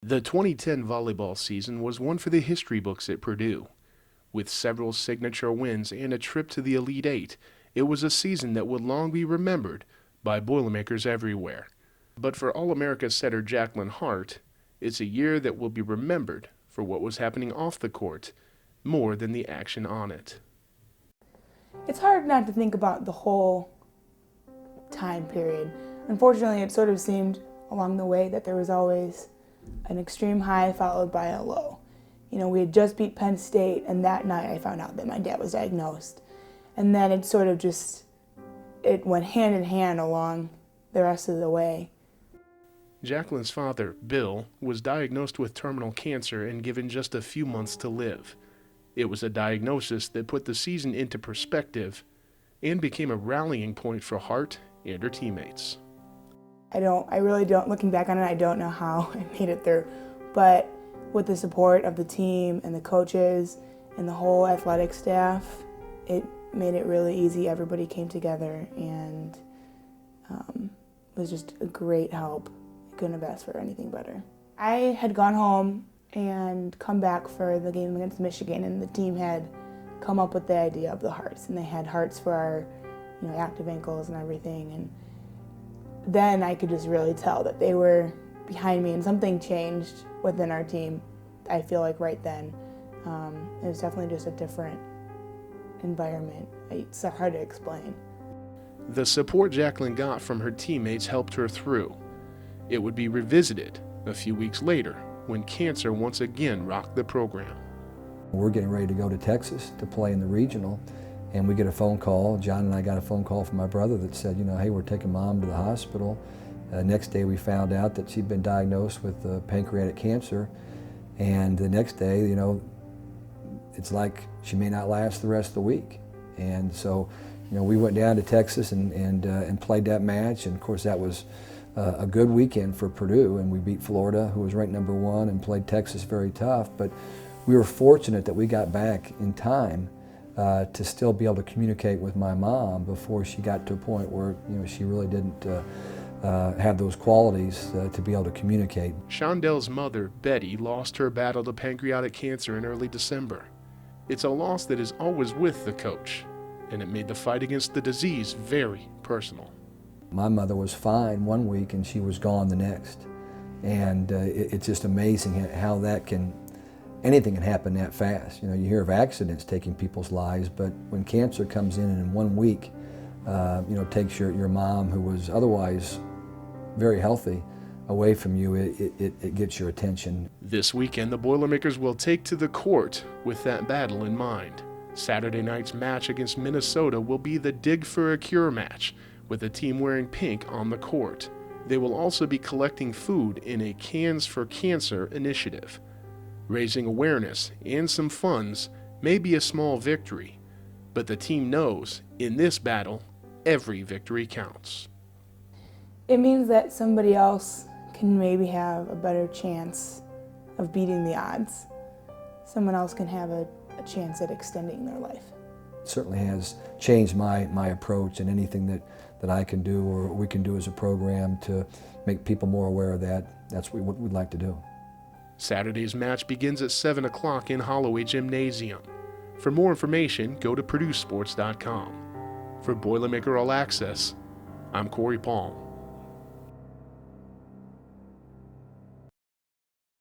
The 2010 volleyball season was one for the history books at Purdue. With several signature wins and a trip to the Elite Eight, it was a season that would long be remembered by Boilermakers everywhere. But for All-America setter Jacqueline Hart, it's a year that will be remembered for what was happening off the court more than the action on it. It's hard not to think about the whole time period. Unfortunately, it sort of seemed along the way that there was always an extreme high followed by a low. You know, we had just beat Penn State, and that night I found out that my dad was diagnosed. And then it sort of just, it went hand in hand along the rest of the way. Jacqueline's father, Bill, was diagnosed with terminal cancer and given just a few months to live. It was a diagnosis that put the season into perspective and became a rallying point for Hart and her teammates. I really don't, looking back on it, I don't know how I made it through. But with the support of the team and the coaches and the whole athletic staff, it made it really easy. Everybody came together and it was just a great help. I couldn't have asked for anything better. I had gone home and come back for the game against Michigan, and the team had come up with the idea of the hearts, and they had hearts for our, active ankles and everything. And then I could just really tell that they were behind me, and something changed within our team. I feel like right then, it was definitely just a different environment. It's hard to explain. The support Jacqueline got from her teammates helped her through. It would be revisited a few weeks later when cancer once again rocked the program. We're getting ready to go to Texas to play in the regional, and we get a phone call. John and I got a phone call from my brother that said, hey, we're taking Mom to the hospital. Next day we found out that she'd been diagnosed with pancreatic cancer, and the next day, it's like she may not last the rest of the week. And so, we went down to Texas and played that match, and of course that was a good weekend for Purdue, and we beat Florida, who was ranked #1, and played Texas very tough. But we were fortunate that we got back in time to still be able to communicate with my mom before she got to a point where she really didn't have those qualities to be able to communicate. Shondel's mother, Betty, lost her battle to pancreatic cancer in early December. It's a loss that is always with the coach, and it made the fight against the disease very personal. My mother was fine one week and she was gone the next. And it's just amazing how anything can happen that fast. You hear of accidents taking people's lives, but when cancer comes in 1 week, takes your mom, who was otherwise very healthy, away from you, it gets your attention. This weekend, the Boilermakers will take to the court with that battle in mind. Saturday night's match against Minnesota will be the Dig for a Cure match, with the team wearing pink on the court. They will also be collecting food in a Cans for Cancer initiative. Raising awareness and some funds may be a small victory, but the team knows in this battle, every victory counts. It means that somebody else can maybe have a better chance of beating the odds. Someone else can have a chance at extending their life. It certainly has changed my approach, and anything that I can do or we can do as a program to make people more aware of that, that's what we'd like to do. Saturday's match begins at 7 o'clock in Holloway Gymnasium. For more information, go to PurdueSports.com. For Boilermaker All Access, I'm Corey Paul.